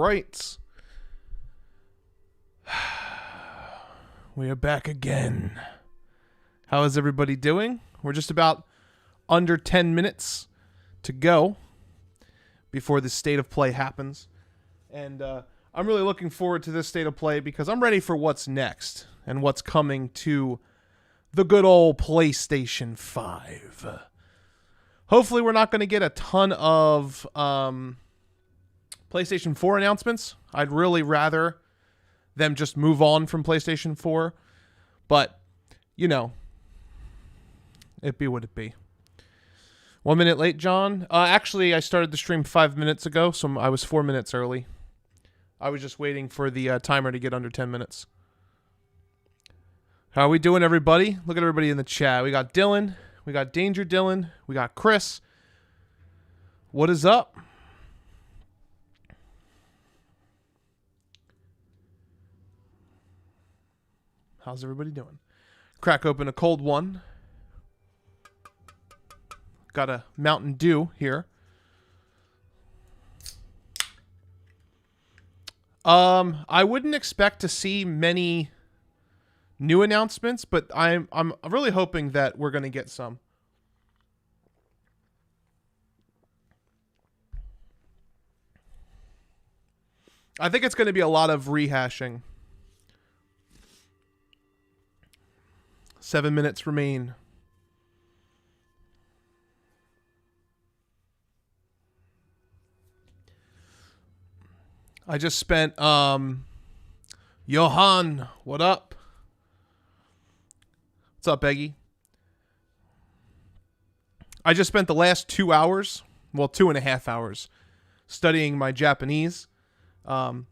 right. We are back again. How is everybody doing? We're just about under 10 minutes to go before the state of play happens. And I'm really looking forward to this state of play because I'm ready for what's next and what's coming to the good old PlayStation 5. Hopefully we're not going to get a ton of PlayStation 4 announcements. I'd really rather them just move on from PlayStation 4. But, you know, it be what it be. 1 minute late, John. Actually, I started the stream 5 minutes ago, so I was 4 minutes early. I was just waiting for the timer to get under 10 minutes. How are we doing, everybody? Look at everybody in the chat. We got Dylan. We got Danger Dylan. We got Chris. What is up? How's everybody doing? Crack open a cold one. Got a Mountain Dew here. I wouldn't expect to see many new announcements, but I'm really hoping that we're going to get some. I think it's going to be a lot of rehashing. 7 minutes remain. I just spent Johan, what up? What's up, Eggy? I just spent the last 2 hours, well, 2.5 hours, studying my Japanese. For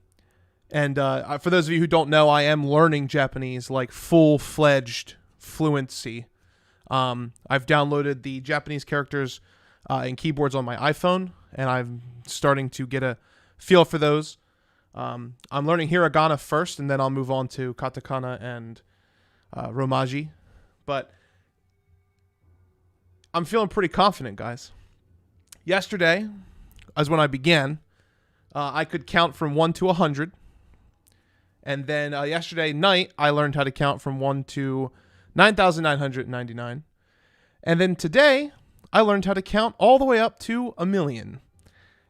those of you who don't know, I am learning Japanese, like full-fledged fluency. I've downloaded the Japanese characters and keyboards on my iPhone, and I'm starting to get a feel for those. I'm learning hiragana first, and then I'll move on to katakana and romaji. But I'm feeling pretty confident, guys. Yesterday, as when I began, I could count from 1 to 100. And then yesterday night, I learned how to count from 1 to 9,999. And then today, I learned how to count all the way up to 1,000,000.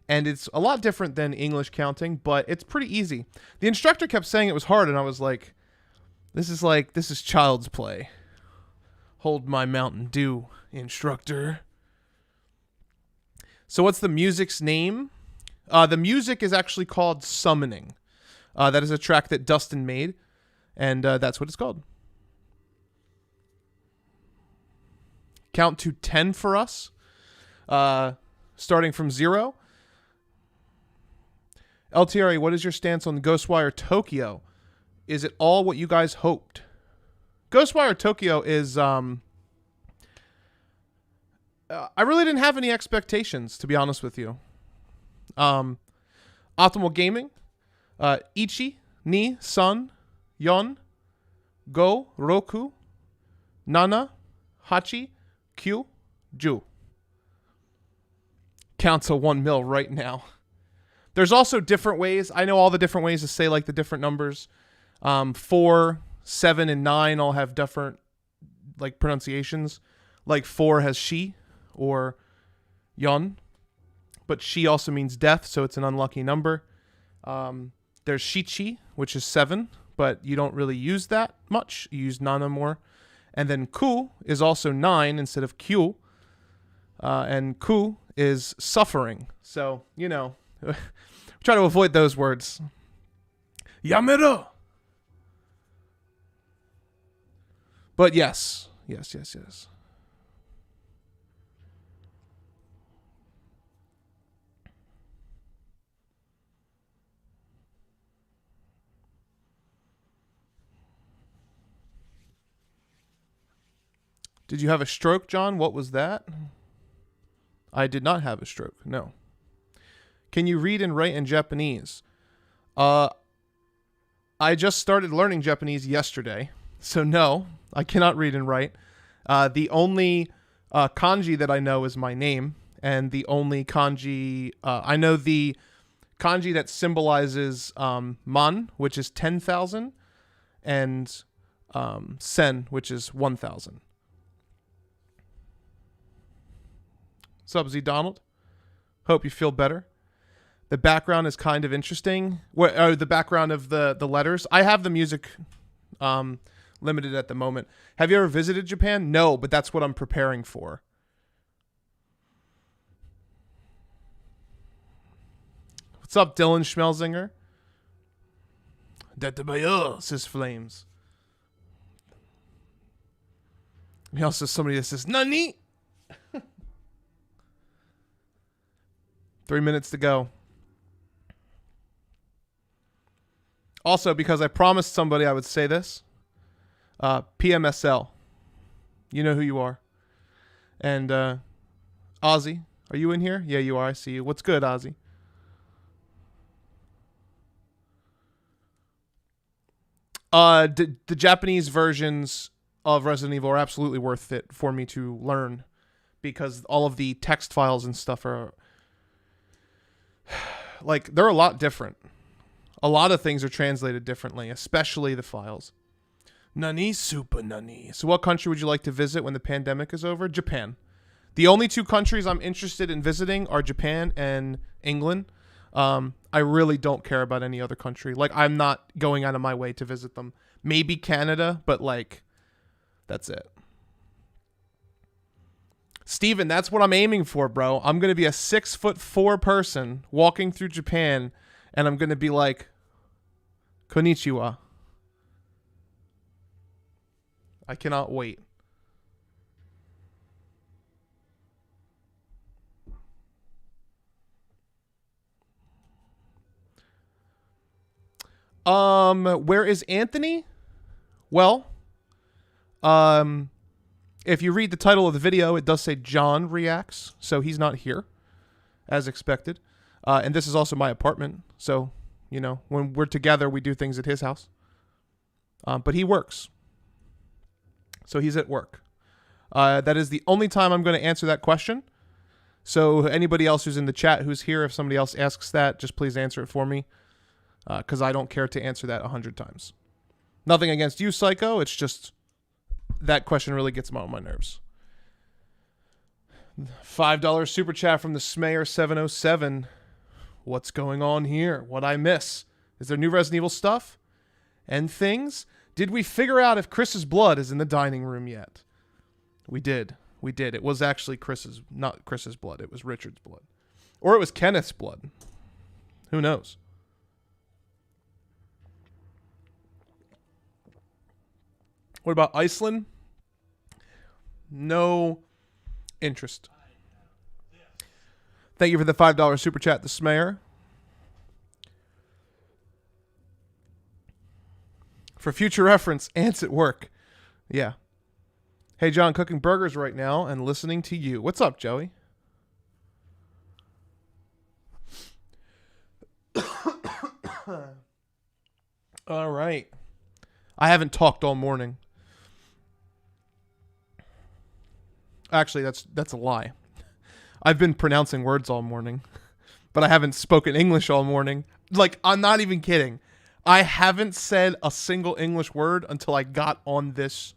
And it's a lot different than English counting, but it's pretty easy. The instructor kept saying it was hard, and I was like, this is child's play. Hold my Mountain Dew, instructor. So what's the music's name? The music is actually called Summoning. That is a track that Dustin made, and that's what it's called. Count to 10 for us, starting from 0. Ltre, what is your stance on Ghostwire Tokyo? Is it all what you guys hoped? Ghostwire Tokyo is... I really didn't have any expectations, to be honest with you. Optimal Gaming, Ichi, Ni, Sun, Yon, Go, Roku, Nana, Hachi, Q, Ju. Count to 1 mil right now. There's also different ways. I know all the different ways to say like the different numbers. 4, 7, and 9 all have different like pronunciations. Like 4 has she or yon, but she also means death, so it's an unlucky number. There's shichi, which is 7, but you don't really use that much. You use nana more. And then ku is also 9 instead of q. And ku is suffering. So, you know, try to avoid those words. Yamero! But yes. Yes. Did you have a stroke, John? What was that? I did not have a stroke, no. Can you read and write in Japanese? I just started learning Japanese yesterday, so no, I cannot read and write. The only kanji that I know is my name, and the only kanji... I know the kanji that symbolizes man, which is 10,000, and sen, which is 1,000. What's up, Z Donald? Hope you feel better. The background is kind of interesting. The background of the letters. I have the music limited at the moment. Have you ever visited Japan? No, but that's what I'm preparing for. What's up, Dylan Schmelzinger? Detabayo, says Flames. He also has somebody that says, Nani? 3 minutes to go. Also, because I promised somebody I would say this, PMSL. You know who you are. And Ozzy, are you in here? Yeah, you are. I see you. What's good, Ozzy? The Japanese versions of Resident Evil are absolutely worth it for me to learn, because all of the text files and stuff are like, they're a lot different. A lot of things are translated differently, especially the files. Nani super nani. So what country would you like to visit when the pandemic is over? Japan. The only two countries I'm interested in visiting are Japan and England. I really don't care about any other country. Like, I'm not going out of my way to visit them. Maybe Canada, but like, that's it. Steven, that's what I'm aiming for, bro. I'm going to be a 6'4" person walking through Japan, and I'm going to be like, konnichiwa. I cannot wait. Where is Anthony? Well, if you read the title of the video, it does say John reacts, so he's not here, as expected. And this is also my apartment, so, you know, when we're together, we do things at his house. But he works. So he's at work. That is the only time I'm going to answer that question. So anybody else who's in the chat who's here, if somebody else asks that, just please answer it for me. Because I don't care to answer that 100 times. Nothing against you, Psycho. It's just that question really gets on my nerves. $5 super chat from the Smayer707. What's going on here? What'd I miss? Is there new Resident Evil stuff and things? Did we figure out if Chris's blood is in the dining room yet? We did. We did. It was actually not Chris's blood. It was Richard's blood. Or it was Kenneth's blood. Who knows? What about Iceland? No interest. Thank you for the $5 super chat, the Smayer. For future reference, ants at work. Yeah. Hey, John, cooking burgers right now and listening to you. What's up, Joey? All right. I haven't talked all morning. Actually, that's a lie. I've been pronouncing words all morning, but I haven't spoken English all morning. Like, I'm not even kidding. I haven't said a single English word until I got on this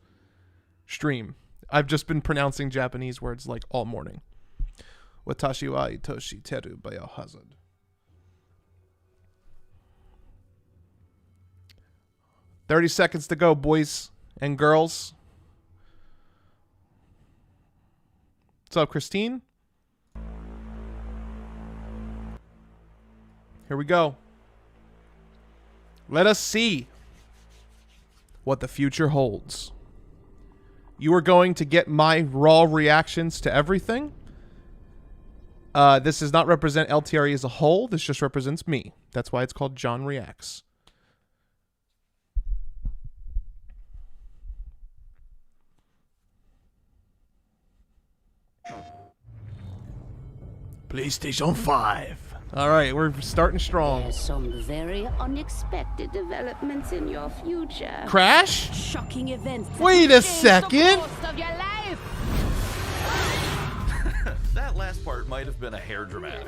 stream. I've just been pronouncing Japanese words like all morning. Watashi wa itoshi teru biohazard. $30 seconds to go, boys and girls. What's up, Christine? Here we go. Let us see what the future holds. You are going to get my raw reactions to everything. This does not represent LTRE as a whole. This just represents me. That's why it's called John Reacts. PlayStation 5. All right, we're starting strong. There's some very unexpected developments in your future. Crash? Shocking events. Wait a second. Of your life. That last part might have been a hair dramatic.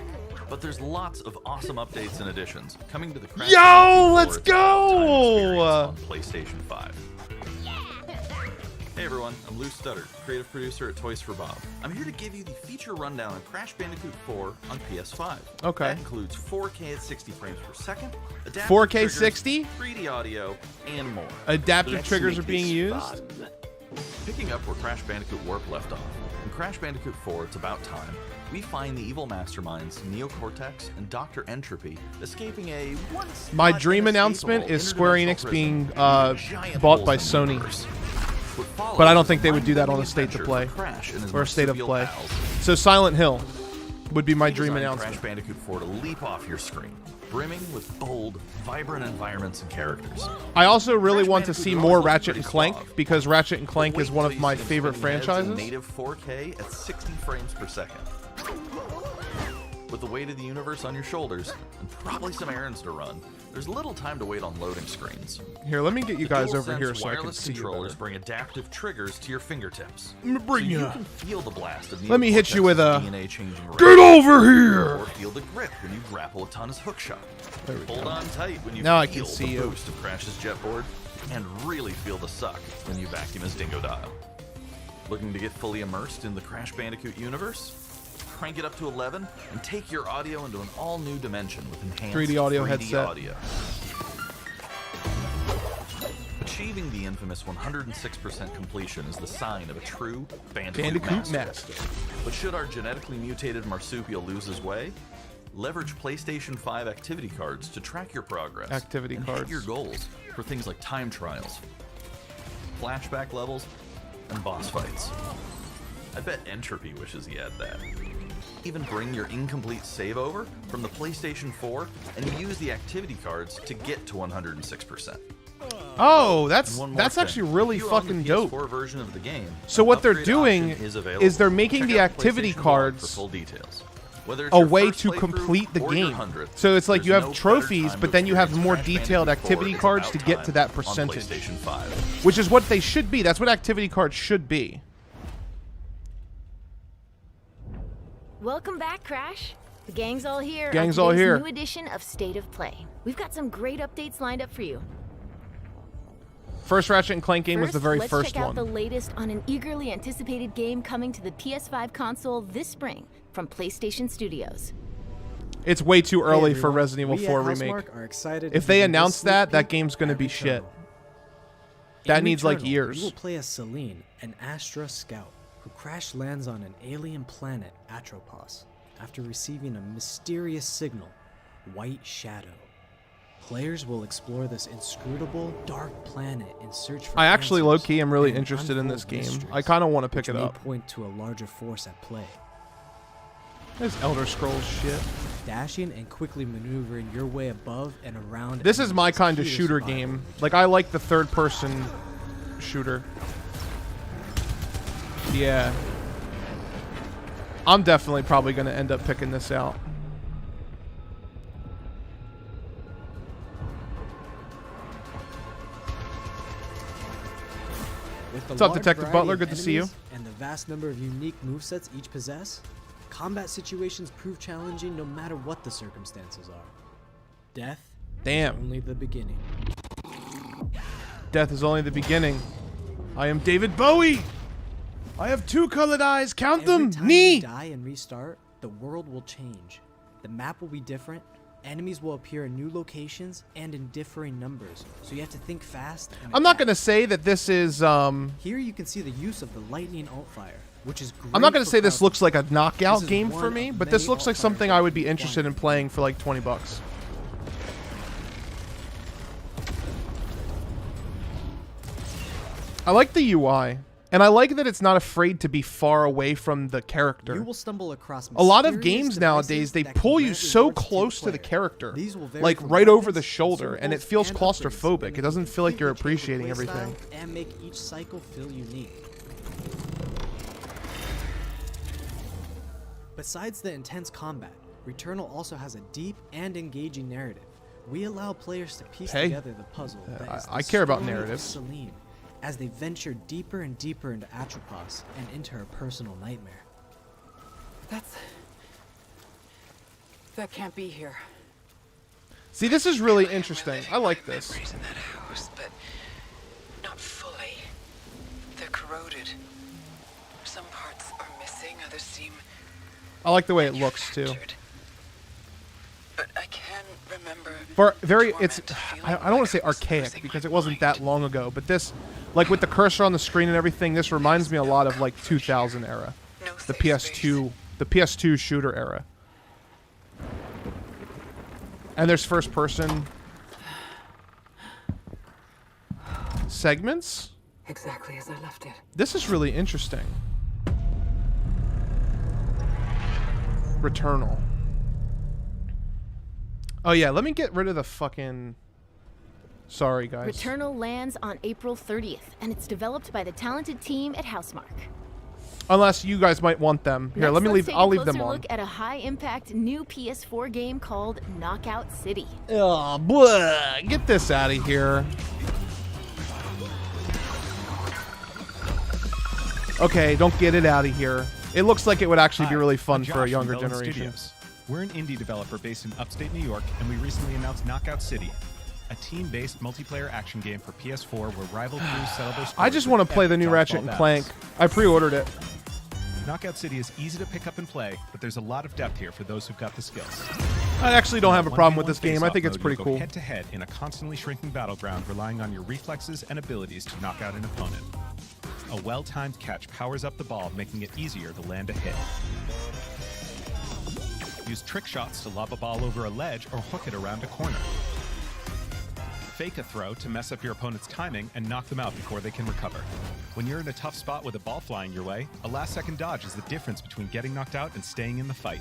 But there's lots of awesome updates and additions coming to the Crash Yo, Bandicoot let's 4's go! on PlayStation 5. Hey everyone, I'm Lou Studdard, creative producer at Toys for Bob. I'm here to give you the feature rundown on Crash Bandicoot 4 on PS5. Okay. That includes 4K at 60 frames per second, adaptive 4K triggers, 60? 3D audio, and more. Adaptive triggers are being used. Picking up where Crash Bandicoot Warp left off, in Crash Bandicoot 4 It's About Time, we find the evil masterminds Neocortex and Dr. Entropy escaping a once My not dream inescapable announcement is Square interdimensional Enix being prison in a giant bought by holes in the Sony. universe. What follows But I don't is think a they would do that on a mind-bending state to adventure play for Crash and his or a state of marsupial play. pals. So Silent Hill would be my We dream designed announcement. Crash Bandicoot 4 to leap off your screen, brimming with bold, vibrant environments and characters. I also really Crash want to Bandicoot see always more looked Ratchet pretty and Clank suave. because Ratchet and Clank Wait is one until of you my see them favorite spinning heads in franchises. native 4K at 60 frames per second. With the weight of the universe on your shoulders and probably some errands to run, there's little time to wait on loading screens. Here, let me get you The guys over DualSense here so I can wireless see you controllers better. bring adaptive triggers to your fingertips. Let me bring so you ya. can feel the blast of Let me hit you with a DNA changing Get over here! or feel the grip when you grapple a ton as hookshot. There we Hold go. on tight when you Now I feel can see the you. boost of Crash's jetboard, and really feel the suck when you vacuum his dingo dial. Looking to get fully immersed in the Crash Bandicoot universe? Crank it up to 11 and take your audio into an all-new dimension with enhanced 3D audio 3D headset. audio. Achieving the infamous 106% completion is the sign of a true Bandicoot master. But should our genetically mutated marsupial lose his way? Leverage PlayStation 5 activity cards to track your progress. Activity and cards. hit your goals for things like time trials, flashback levels, and boss fights. I bet Entropy wishes he had that. Even bring your incomplete save over from the PlayStation 4 and use the activity cards to get to 106%. Oh, And that's one more that's thing. actually really If you own fucking the dope. PS4 version of the game, So an what they're upgrade doing option is they're available. making Check the out activity PlayStation Blog cards for full details. Whether it's a your way first to playthrough complete the or your game. 100th, So it's like there's you have no better trophies, time but to then you have experience more Crash detailed Bandicoot 4 activity It's cards About to get to Time that on percentage. PlayStation 5. Which is what they should be. That's what activity cards should be. Welcome back, Crash. The gang's all here. Gang's on all today's here. New edition of State of Play. We've got some great updates lined up for you. First Ratchet and Clank game was the very let's first check out one. the latest on an eagerly anticipated game coming to the PS5 console this spring from PlayStation Studios. It's way too early Hey for everyone, Resident Evil we 4 at remake. Housemarque are excited If to they give you announce this that, sneak that peek game's gonna at be shit. Returnal. That In needs like Returnal, years. You will play as Celine, an Astra scout who crash lands on an alien planet, Atropos, after receiving a mysterious signal, White Shadow. Players will explore this inscrutable, dark planet in search for I actually, answers low-key, am really and interested in this unfold game. mysteries, I kind of want to pick which it may up. point to a larger force at play. This Elder Scrolls shit. Dashing and quickly maneuvering your way above and around. This is my enemies kind of key to shooter survival. game. Like, I like the third-person shooter. Yeah. I'm definitely probably going to end up picking this out. With the What's up, large Detective variety Butler? of Good to see you. enemies And the vast number of unique movesets each possess, combat situations prove challenging no matter what the circumstances are. Death Damn. is only the beginning. Death is only the beginning. I am David Bowie. I have two colored eyes. Count Every them. time Knee. you die and restart, the world will change. The map will be different. Enemies will appear in new locations and in differing numbers, so you have to think fast. And I'm not adapt. going to say that this is Here you can see the use of the lightning alt-fire, which is great. I'm not going to for say this crowd- looks like a knockout This is game one for me, of but this many looks like alt-fires something that I would be can be interested in done. playing for like $20. I like the UI, and I like that it's not afraid to be far away from the character. You will stumble across A lot of mysterious games nowadays, devices they that can pull you grant so rewards close to the player. character, These will vary like from right over the weapons, shoulder, and it consumables, feels and claustrophobic. upgrades, It doesn't feel like you're appreciating play style everything. and make each cycle feel unique. Besides the intense combat, Returnal also has a deep and engaging narrative. We allow players to piece Hey, together the puzzle that is I the care about story of narratives. Celine, as they venture deeper and deeper into Atropos and into her personal nightmare. That's That can't be here. See, this is really interesting. I like this. Memories in that house, but not fully. They're corroded. Some parts are missing, others seem I like the way it looks too. manufactured. But I can remember. For very, it's torment, feeling I don't want to say like I was archaic losing because my it wasn't that mind. long ago, but this, like with the cursor on the screen and everything, this reminds me a lot of like 2000 era, No the safe PS2, the PS2 shooter era. And there's first person segments. space. Exactly as I left it. This is really interesting. Returnal. Oh yeah, let me get rid of the fucking... Sorry, guys. Returnal lands on April 30th, and it's developed by the talented team at Housemarque. Unless you guys might want them. Here, Next, let me let's leave. take I'll a leave them closer on. look at a high-impact new PS4 game called Knockout City. Oh, blah. Get this out of here. Okay, don't get it out of here. It looks like it would actually be Hi, really fun I'm for a Josh from younger Bellin generation. Studios. We're an indie developer based in upstate New York, and we recently announced Knockout City, a team-based multiplayer action game for PS4 where rival crews settle their scores. I just want to with play the epic new Ratchet dodgeball and Clank. battles. I pre-ordered it. Knockout City is easy to pick up and play, but there's a lot of depth here for those who've got the skills. I actually don't have a problem with 1v1 this game. I face-off think it's mode, pretty you'll go cool. Head-to-head in a constantly shrinking battleground, relying on your reflexes and abilities to knock out an opponent. A well-timed catch powers up the ball, making it easier to land a hit. Use trick shots to lob a ball over a ledge or hook it around a corner. Fake a throw to mess up your opponent's timing and knock them out before they can recover. When you're in a tough spot with a ball flying your way, a last-second dodge is the difference between getting knocked out and staying in the fight.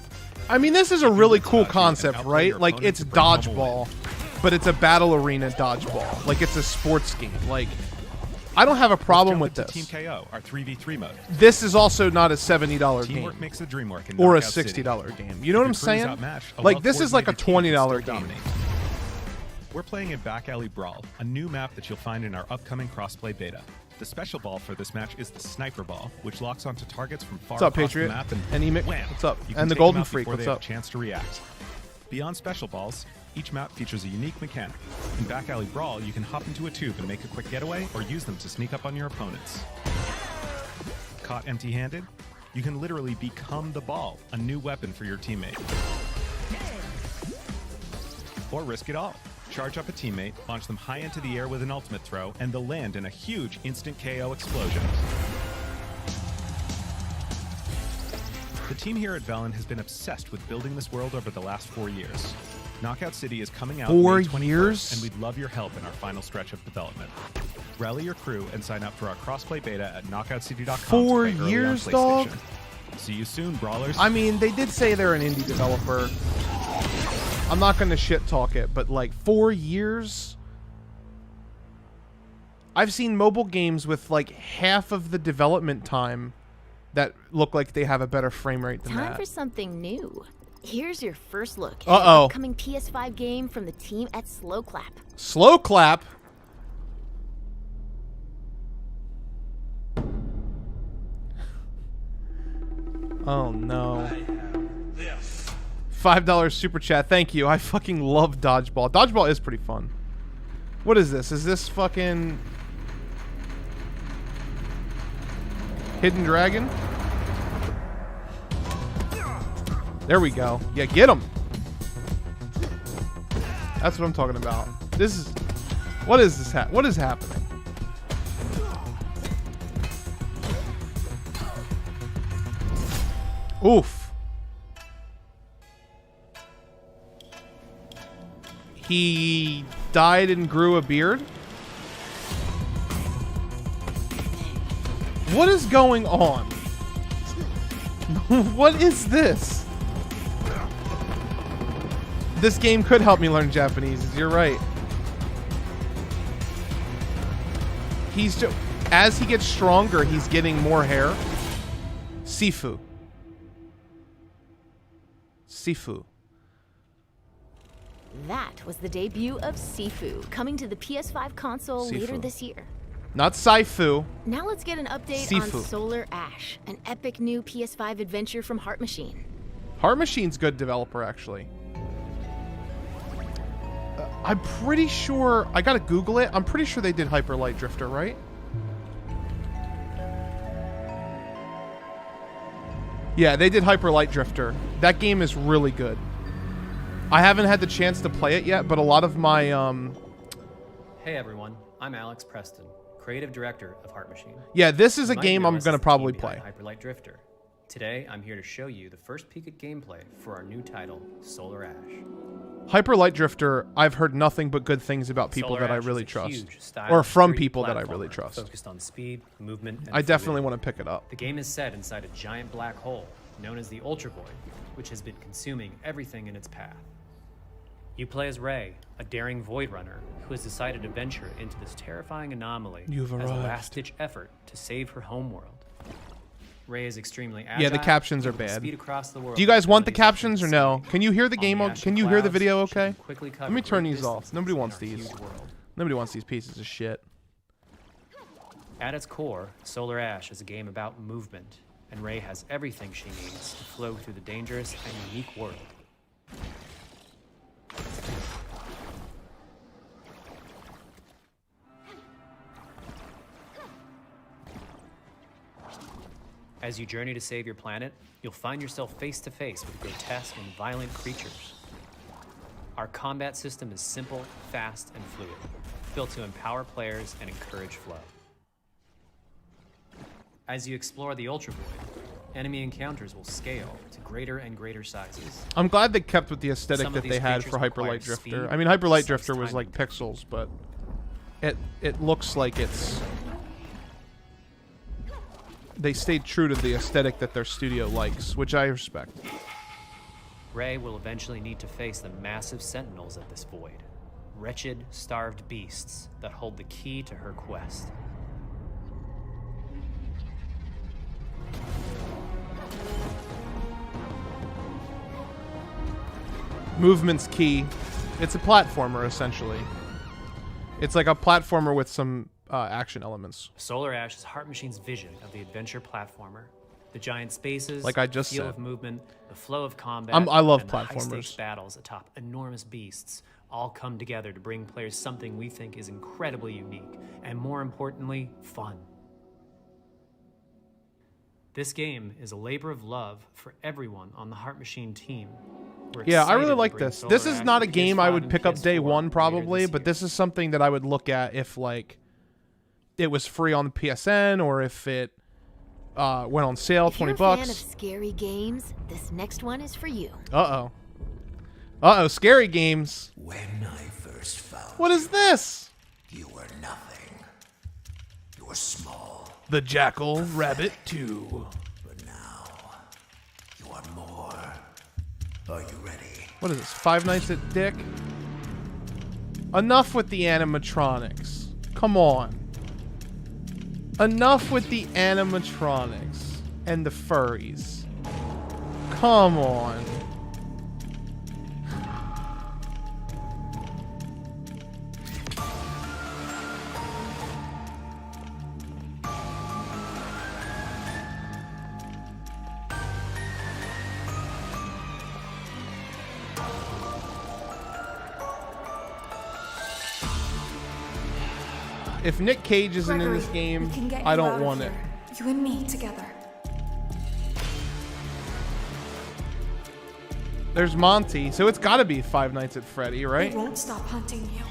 I mean, this is a If you really lose cool dodge, you can concept, outplay right? your Like, opponent it's to bring home a dodgeball, but it's a battle arena dodgeball. Like, it's a sports game. Like, I don't have a problem with Let's this. jump into Team KO, our 3v3 mode. This is also not a $70 Teamwork game makes the dream work in or a Knockout City. $60 game. You know what I'm If your crew's saying? outmatched, a Like, this is like a well-coordinated team can $20 still game. dominate. We're playing in Back Alley Brawl, a new map that you'll find in our upcoming crossplay beta. The special ball for this match is the Sniper Ball, which locks onto targets from far What's up, across Patriot? the map and And wham! what's up? You can And the take them Golden out Freak, before what's they have up? a chance to react. Beyond special balls, each map features a unique mechanic. In Back Alley Brawl, you can hop into a tube and make a quick getaway, or use them to sneak up on your opponents. Caught empty-handed? You can literally become the ball, a new weapon for your teammate. Or risk it all. Charge up a teammate, launch them high into the air with an ultimate throw, and they'll land in a huge instant KO explosion. The team here at Velen has been obsessed with building this world over the last 4 years. Knockout City is coming out 4 May 21st, years? and we'd love your help in our final stretch of development. Rally your crew and sign up for our crossplay beta at knockoutcity.com. 4 to play early on years, PlayStation. dog? See you soon, brawlers. I mean, they did say they're an indie developer. I'm not going to shit talk it, but like 4 years? I've seen mobile games with like half of the development time that look like they have a better frame rate than Time that. for something new. Here's your first look at Uh-oh. an upcoming PS5 game from the team at Slow Clap. Slow clap. Oh no. $5 super chat. Thank you. I fucking love dodgeball. Dodgeball is pretty fun. What is this? Is this fucking Hidden Dragon? There we go. Yeah, get him. That's what I'm talking about. This is... What is this? What is happening? Oof. He died and grew a beard? What is going on? What is this? This game could help me learn Japanese. You're right. He's just, as he gets stronger, he's getting more hair. SIFU. SIFU. That was the debut of SIFU, coming to the PS5 console later SIFU. this year. Not Saifu. Now let's get an update SIFU. on Solar Ash, an epic new PS5 adventure from Heart Machine. Heart Machine's good developer, actually. I'm pretty sure... I gotta Google it. I'm pretty sure they did Hyper Light Drifter, right? Yeah, they did Hyper Light Drifter. That game is really good. I haven't had the chance to play it yet, but a lot of my... Hey everyone, I'm Alex Preston, creative director of Heart Machine. Yeah, this is a You might game know I'm us gonna as the probably team behind play. Hyper Light Drifter. Today, I'm here to show you the first peek at gameplay for our new title, Solar Ash. Hyper Light Drifter, I've heard nothing but good things about people Solar that I Ash is really a trust. huge, Or stylish from 3D people that I really platformer trust. Focused on speed, movement, and I definitely fluidity. want to pick it up. The game is set inside a giant black hole known as the Ultra Void, which has been consuming everything in its path. You play as Ray, a daring void runner who has decided to venture into this terrifying anomaly You've as a arrived. last-ditch effort to save her homeworld. Ray is extremely agile. Yeah, the captions are able to bad. speed across the world Do you guys with want the abilities such captions or as no? skating. Can you hear the On game? the ash Can and you hear the clouds, video she can okay? quickly Let cover me turn great these off. distances Nobody in wants our these. huge world. Nobody wants these pieces of shit. At its core, Solar Ash is a game about movement, and Ray has everything she needs to flow through the dangerous and unique world. As you journey to save your planet, you'll find yourself face to face with grotesque and violent creatures. Our combat system is simple, fast, and fluid, built to empower players and encourage flow. As you explore the Ultra Void, enemy encounters will scale to greater and greater sizes. I'm glad they kept with the aesthetic Some of that these they had creatures for Hyper require Light Drifter. speed, I mean, Hyper Light precise Drifter was like timing. pixels, but it looks like it's... They stayed true to the aesthetic that their studio likes, which I respect. Ray will eventually need to face the massive sentinels of this void. Wretched, starved beasts that hold the key to her quest. Movement's key. It's a platformer, essentially. It's like a platformer with some action elements. Solar Ash is Heart Machine's vision of the adventure platformer. The giant spaces, Like I just the feel said. of movement, the flow of combat, I love and the high-stakes platformers. battles atop enormous beasts all come together to bring players something we think is incredibly unique and, more importantly, fun. This game is a labor of love for everyone on the Heart Machine team. We're Yeah, I really excited to like bring this. Solar This is Ash not to a game I PS5 would and pick up day PS4 one later probably, this but year. this is something that I would look at if like it was free on the PSN or if it went on sale, If you're 20 a fan of bucks. scary games, this next one is for you. Uh-oh. Uh-oh, scary games. When I first found What is this? you were nothing. You were small, The Jackal Rabbit 2. but now you are more. Are you ready? What is this? Five Nights at Dick? Enough with the animatronics. Come on. Enough with the animatronics and the furries. Come on. If Nick Cage isn't in this game, I don't want it. You and me together. There's Monty, so it's gotta be Five Nights at Freddy, right? They won't stop hunting you.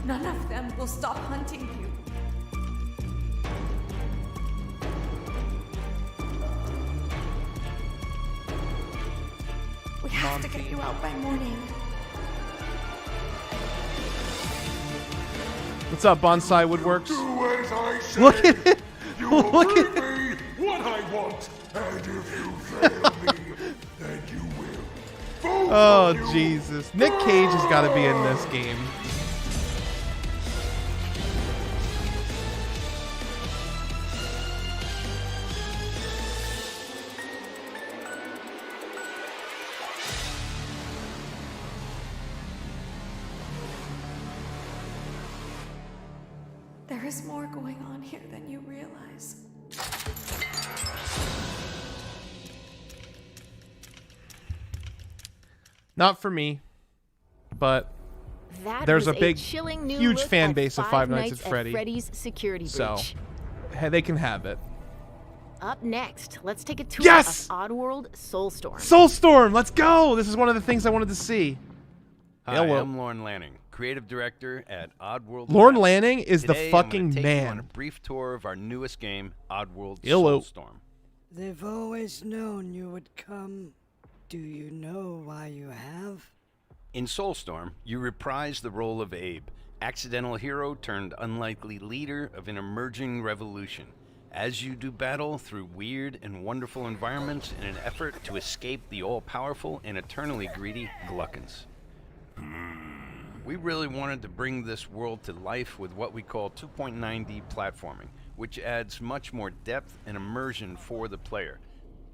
None of them will stop hunting you. We have to get you out by morning. What's up, Bonsai Woodworks? Do as I say. Look at it! You will Look bring at it! me what I want, and if you fail me, then you will. Both Oh, of you. Jesus. Nick Cage has gotta be in this game. There is more going on here than you realize. Not for me, but there's was a big, chilling new huge look fan at base of Five Nights at Freddy's security So, breach. hey, they can have it. Up next, let's take a tour Yes! of Oddworld Soulstorm. Soulstorm, let's go! This is one of the things I wanted to see. Hi, Hello. I'm Lorne Lanning, creative director at Oddworld. Lorne Labs. Lanning is the Today, fucking I'm gonna take man. You on a brief tour of our newest game, Oddworld Hello. Soulstorm. They've always known you would come. Do you know why you have? In Soulstorm, you reprise the role of Abe, accidental hero turned unlikely leader of an emerging revolution, as you do battle through weird and wonderful environments in an effort to escape the all-powerful and eternally greedy Gluckins. We really wanted to bring this world to life with what we call 2.9D platforming, which adds much more depth and immersion for the player.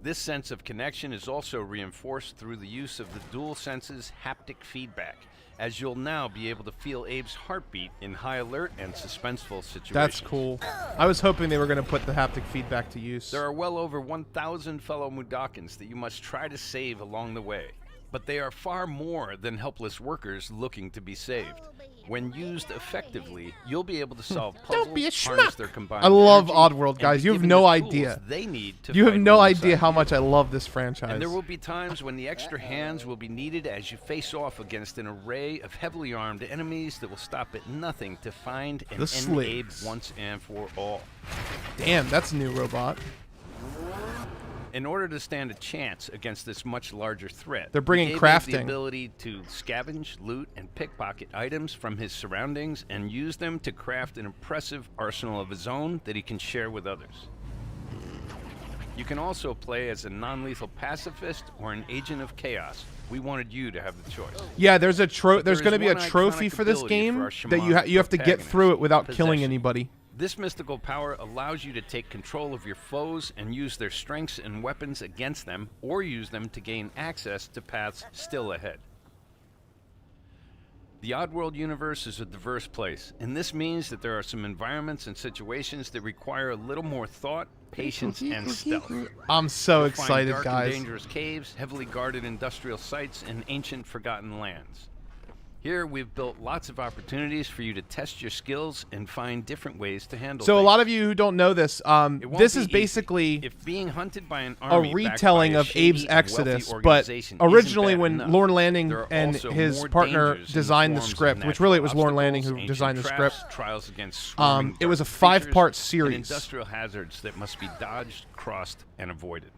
This sense of connection is also reinforced through the use of the DualSense's haptic feedback, as you'll now be able to feel Abe's heartbeat in high alert and suspenseful situations. That's cool. I was hoping they were going to put the haptic feedback to use. There are well over 1,000 fellow Mudokons that you must try to save along the way, but they are far more than helpless workers looking to be saved. When used effectively, you'll be able to solve puzzles, Don't be a harness schmuck. their combined I love energy, Oddworld, and guys. be You have given no the idea. tools they need to You have fight no alongside idea how you. much I love this franchise. And there will be times when the extra hands will be needed as you face off against an array of heavily armed enemies that will stop at nothing to find and The end Abe Sligs. once and for all. Damn, that's a new robot. In order to stand a chance against this much larger threat, They're bringing Abe has the crafting. ability to scavenge, loot, and pickpocket items from his surroundings and use them to craft an impressive arsenal of his own that he can share with others. You can also play as a non-lethal pacifist or an agent of chaos. We wanted you to have the choice. Yeah, there's a But there's there going to is be a one trophy iconic for this ability game for our that shamanic you have to get through it without killing possession. anybody. This mystical power allows you to take control of your foes and use their strengths and weapons against them, or use them to gain access to paths still ahead. The Oddworld universe is a diverse place, and this means that there are some environments and situations that require a little more thought, patience, and stealth. I'm so You'll excited, find dark guys. and dangerous caves, heavily guarded industrial sites, and ancient forgotten lands. Here, we've built lots of opportunities for you to test your skills and find different ways to handle So a things. lot of you who don't know this, It won't this be is easy. basically If being hunted by an a army retelling of Abe's Exodus, but originally when Lorne Lanning and his partner designed the script, which really it was Lorne Lanning who designed the script, trials against it was a swarming 5-part creatures, series. and industrial hazards that must be dodged, crossed, and avoided.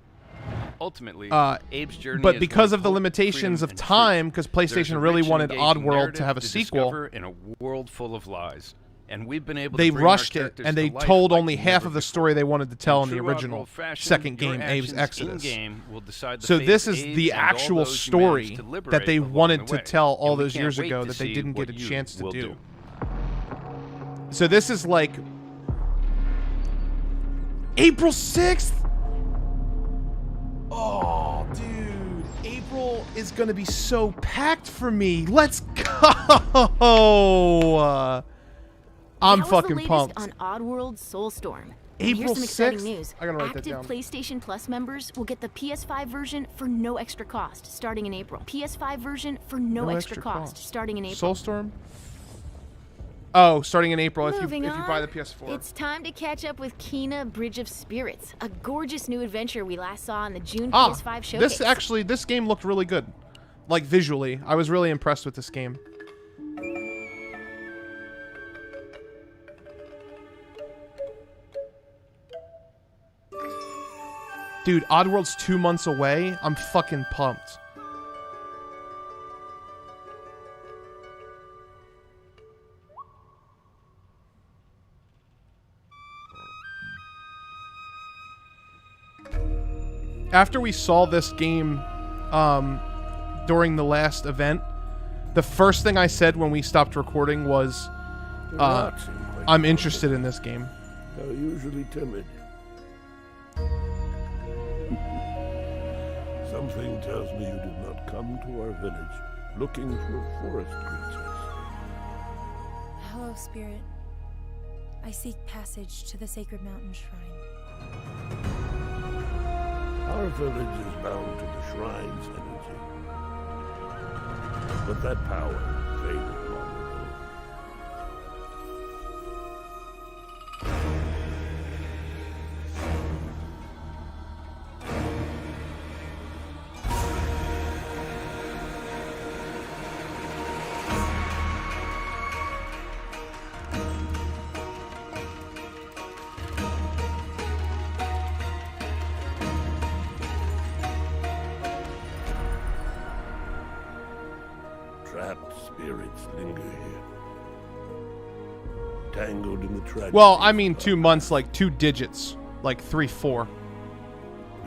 Ultimately, Abe's journey but is because one of the hope, limitations freedom, of and time, truth. because There's PlayStation a really rich and wanted engaging Oddworld narrative to have a sequel, discover in a world full of lies. And we've been able they to bring our rushed it characters and to they life told like only never half of the before. story they wanted to tell in the true original Oddworld fashion, second your game, Abe's actions Exodus. in-game will decide the So fate this of is Abe the and all actual those you manage story to that liberate they along wanted the to way. tell all And we those can't years wait ago to that they see didn't get what a you chance to will do. So this is like April 6th. Oh, dude, April is gonna be so packed for me. Let's go. I'm That was fucking the latest pumped. on Oddworld Soulstorm. And April here's some exciting 6th? news. I gotta write that Active down. PlayStation Plus members will get the PS5 version for no extra cost starting in April. PS5 version for no extra cost starting in April. Soulstorm? Oh, starting in April if you Moving buy the on, PS4. It's time to catch up with Kena Bridge of Spirits, a gorgeous new adventure we last saw in the June PS5 showcase. This game looked really good. Like visually. I was really impressed with this game. Dude, Oddworld's 2 months away. I'm fucking pumped. After we saw this game during the last event, the first thing I said when we stopped recording was, I'm interested in this game. They're usually timid. Something tells me you did not come to our village looking for forest creatures. Hello, Spirit. I seek passage to the Sacred Mountain Shrine. Our village is bound to the shrine's energy. But that power faded long spirits linger here. Tangled in the tragedy. Well, I mean 2 months, like 2 digits, like 3, 4.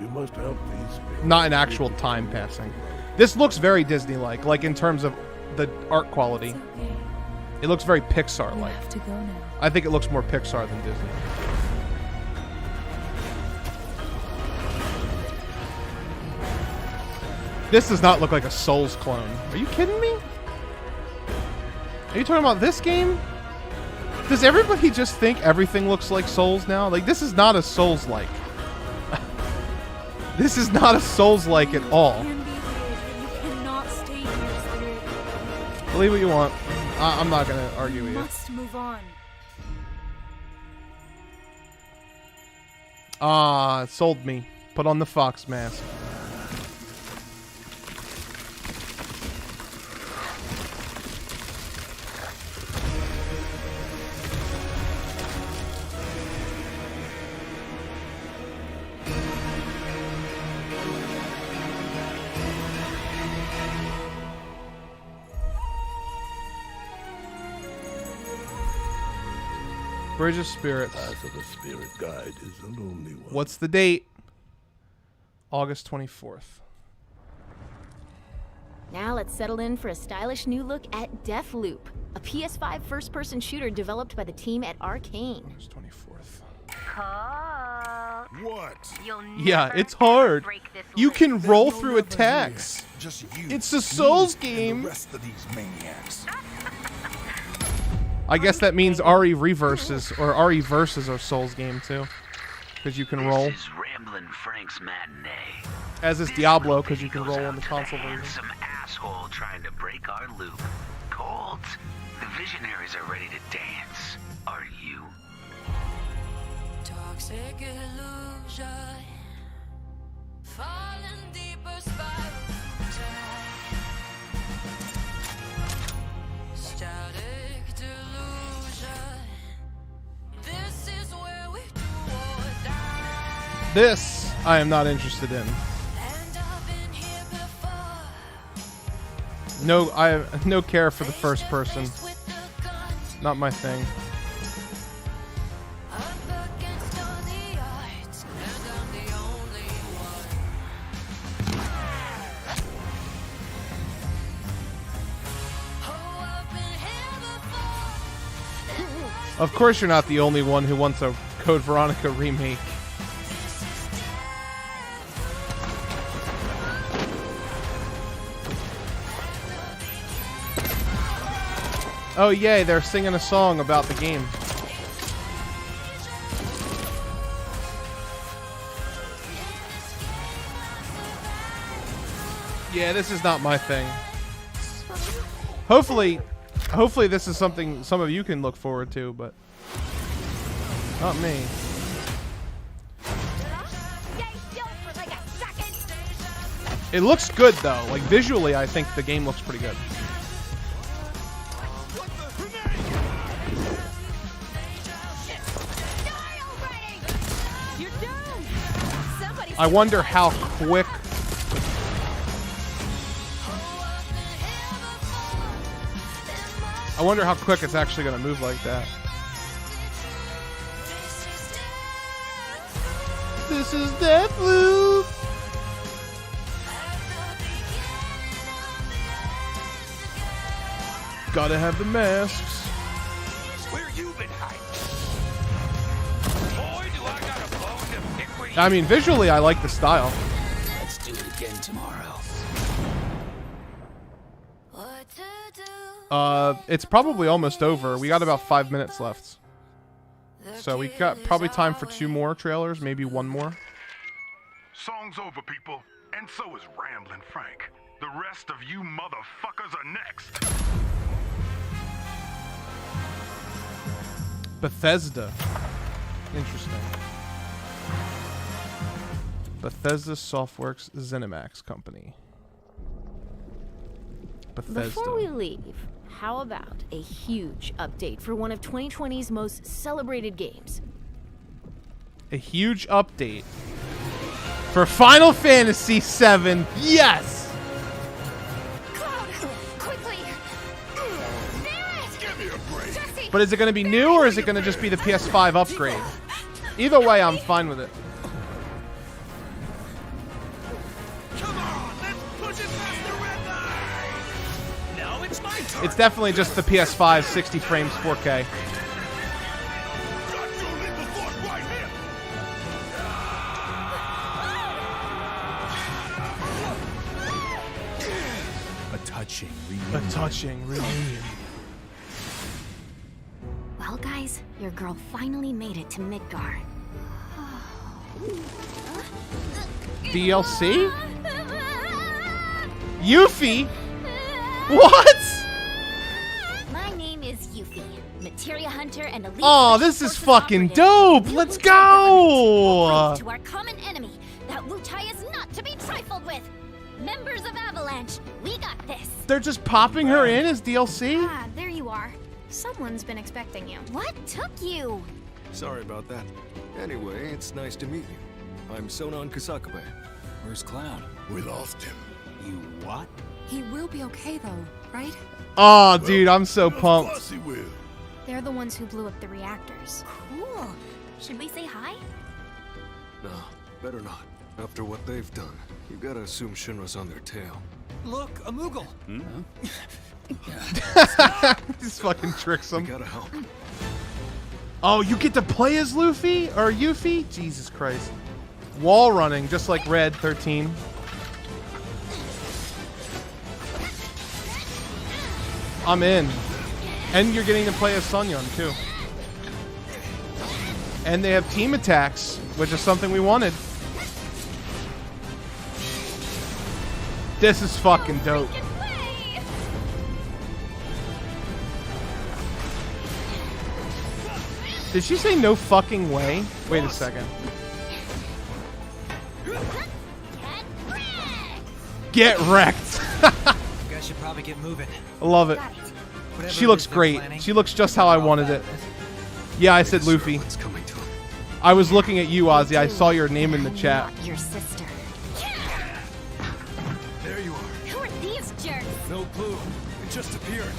You must help these spirits. Not an actual time passing. This looks very Disney-like, like in terms of the art quality. Okay. It looks very Pixar-like. You have to go now. I think it looks more Pixar than Disney. This does not look like a Souls clone. Are you kidding me? Are you talking about this game? Does everybody just think everything looks like Souls now? Like, this is not a Souls-like. This is not a Souls-like at all. You cannot stay here, Spirit. Believe what you want. I'm not going to argue with you. You must move on. Ah, it sold me. Put on the fox mask. Bridge of Spirits. Path of the Spirit Guide is a lonely one. What's the date? August 24th. Now let's settle in for a stylish new look at Deathloop, a PS5 first-person shooter developed by the team at Arcane. August 24th. What? Yeah, it's hard. You can roll through attacks. Just you. It's a Souls game. The rest of these maniacs. I guess that means RE Reverses or RE Versus are Souls game too, because you can roll. This is Ramblin' Frank's matinee. As is Diablo, because you can roll on the console version. Some asshole trying to break our loop. Cold. The visionaries are ready to dance. Are you? Toxic illusion. Falling deeper spiral. Static delusion. This is where we do or die. This I am not interested in. And I've been here before. No, I have no care for the first person. Not my thing. Up against all the odds, and I'm the only one. Oh, I've been here before. Of course, you're not the only one who wants a Code Veronica remake. Oh yay, they're singing a song about the game. Yeah, this is not my thing. Hopefully this is something some of you can look forward to, but not me. It looks good though. Like visually, I think the game looks pretty good. I wonder how quick. I wonder how quick it's actually going to move like that. This is Deathloop. Gotta have the masks. Where you been hiding? Boy, do I got a bone to pick with you. I mean, visually, I like the style. Let's do it again tomorrow. It's probably almost over. We got about 5 minutes left. So we got probably time for 2 more trailers, maybe 1 more. Song's over, people. And so is Ramblin' Frank. The rest of you motherfuckers are next. Bethesda. Interesting. Bethesda Softworks ZeniMax Company. Bethesda. Before we leave, how about a huge update for one of 2020's most celebrated games? A huge update for Final Fantasy VII. Yes! Cloud, quickly! But is it going to be new or is it going to just be the PS5 upgrade? Either way, I'm fine with it. It's definitely just the PS5 60 frames 4K. A touching reunion. A touching reunion. Well, guys, your girl finally made it to Midgar. DLC? Yuffie? What? My name is Yuffie, materia hunter and elite. Oh, this is fucking dope. Let's go. To our common enemy, that Wutai is not to be trifled with. Members of Avalanche, we got this. They're just popping her in as DLC? Ah, there you are. Someone's been expecting you. What took you? Sorry about that. Anyway, it's nice to meet you. I'm Sonon Kusakabe. Where's Cloud? We lost him. You what? He will be okay, though, right? Oh, dude, I'm so pumped. Of course he will. They're the ones who blew up the reactors. Cool. Should we say hi? No, better not. After what they've done, you gotta assume Shinra's on their tail. Look, a Moogle. Just fucking tricks him. We gotta help. Oh, you get to play as Luffy or Yuffie? Jesus Christ. Wall running, just like Red 13. I'm in. And you're getting to play as Sun Yun, too. And they have team attacks, which is something we wanted. This is fucking dope. Did she say no fucking way? Wait a second. Get wrecked. You guys should probably get moving. I love it. She looks great. She looks just how I wanted it. Yeah, I said Luffy. I was looking at you, Ozzy. I saw your name in the chat. Your sister. There you are. Who are these jerks? No clue. It just appeared.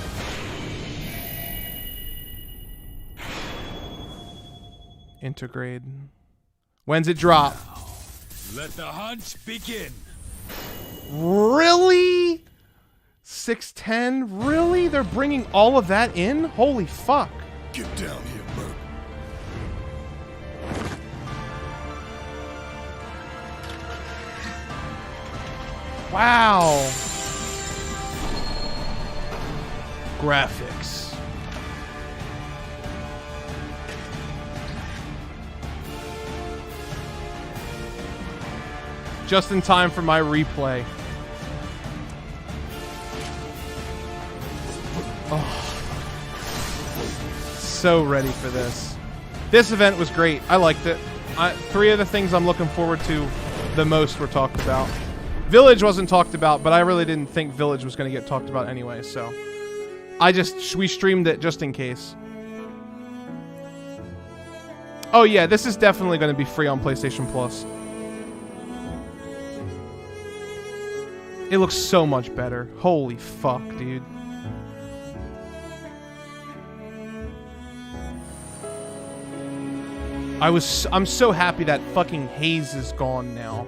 Intergrade. When's it drop? Let the hunt begin. Really? 610? Really? They're bringing all of that in? Holy fuck. Get down here, Merc. Wow. Graphics. Just in time for my replay. Oh. So ready for this. This event was great. I liked it. 3 of the things I'm looking forward to the most were talked about. Village wasn't talked about, but I really didn't think Village was going to get talked about anyway, so we streamed it just in case. Oh yeah, this is definitely going to be free on PlayStation Plus. It looks so much better. Holy fuck, dude. I'm so happy that fucking haze is gone now.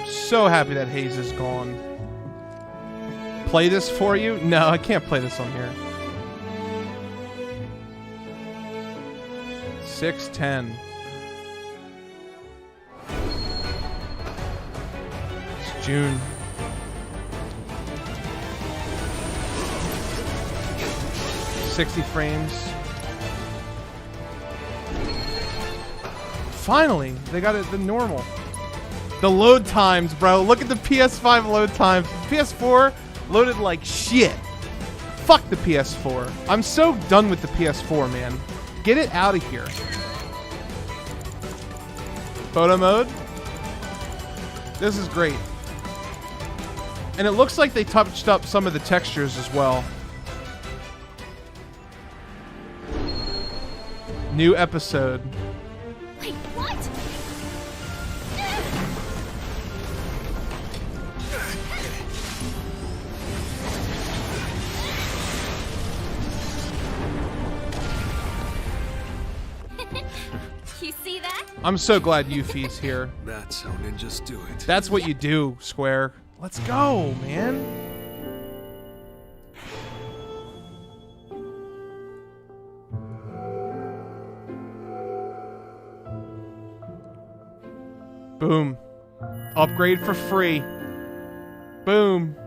So happy that haze is gone. Play this for you? No, I can't play this on here. 610. It's June. $60 frames. Finally, they got it the normal. The load times, bro. Look at the PS5 load times. PS4 loaded like shit. Fuck the PS4. I'm so done with the PS4, man. Get it out of here. Photo mode. This is great. And it looks like they touched up some of the textures as well. New episode. Wait, what? I'm so glad Yuffie's here. That's how ninjas do it. That's what you do, Square. Let's go, man. Boom. Upgrade for free. Boom.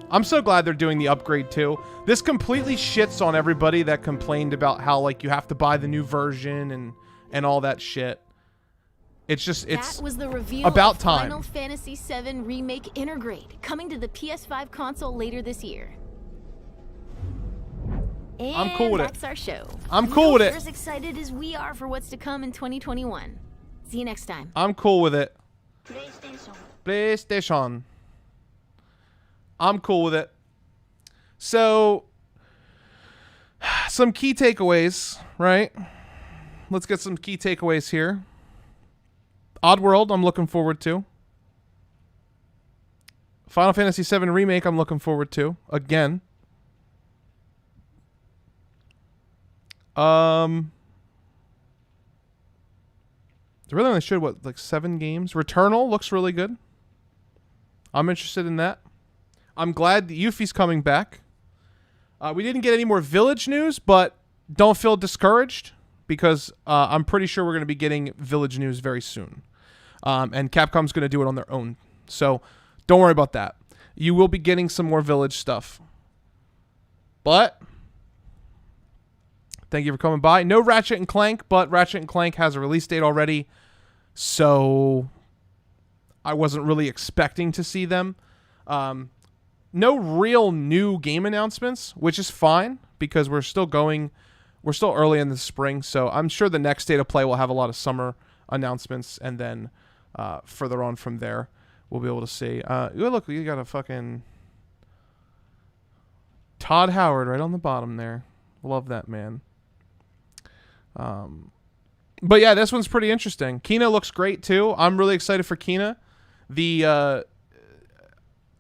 I'm so glad they're doing the upgrade too. This completely shits on everybody that complained about how like you have to buy the new version and all that shit. It's just that was the reveal about of time. Final Fantasy VII Remake Intergrade, coming to the PS5 console later this year. And I'm cool with it. that's our show. I'm cool with it. You're as excited as we are for what's to come in 2021. See you next time. I'm cool with it. PlayStation. I'm cool with it. So, some key takeaways, right? Let's get some key takeaways here. Oddworld, I'm looking forward to. Final Fantasy VII Remake, I'm looking forward to. Again. They really only showed, what, like 7 games? Returnal looks really good. I'm interested in that. I'm glad that Yuffie's coming back. We didn't get any more Village news, but don't feel discouraged because I'm pretty sure we're going to be getting Village news very soon. And Capcom's going to do it on their own. So don't worry about that. You will be getting some more Village stuff. But thank you for coming by. No Ratchet and Clank, but Ratchet and Clank has a release date already. So I wasn't really expecting to see them. No real new game announcements, which is fine because we're still early in the spring. So I'm sure the next State of Play will have a lot of summer announcements, and then further on from there, we'll be able to see. Look, you got a fucking Todd Howard right on the bottom there. Love that man. But yeah, this one's pretty interesting. Kina looks great too. I'm really excited for Kina.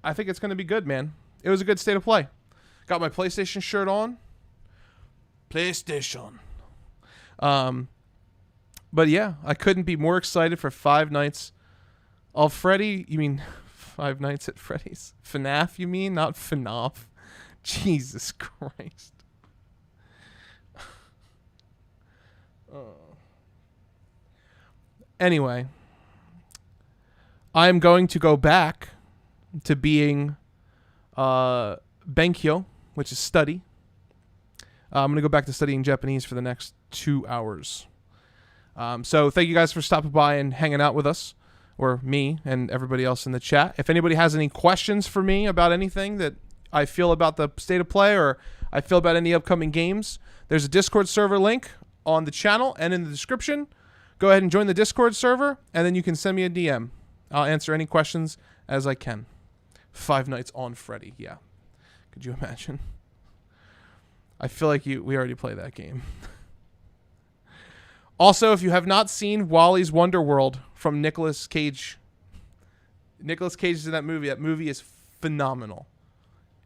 I think it's going to be good, man. It was a good State of Play. Got my PlayStation shirt on. PlayStation. But yeah, I couldn't be more excited for Five Nights of Freddy. You mean Five Nights at Freddy's? FNAF, you mean? Not FNAF. Jesus Christ. Anyway, I'm going to go back to being Benkyo, which is study. I'm going to go back to studying Japanese for the next 2 hours. So thank you guys for stopping by and hanging out with us, or me and everybody else in the chat. If anybody has any questions for me about anything that I feel about the State of Play or I feel about any upcoming games, there's a Discord server link on the channel and in the description. Go ahead and join the Discord server, and then you can send me a DM. I'll answer any questions as I can. Five Nights on Freddy, yeah. Could you imagine? I feel like we already played that game. Also, if you have not seen Wally's Wonder World from Nicolas Cage, Nicolas Cage is in that movie. That movie is phenomenal.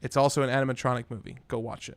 It's also an animatronic movie. Go watch it.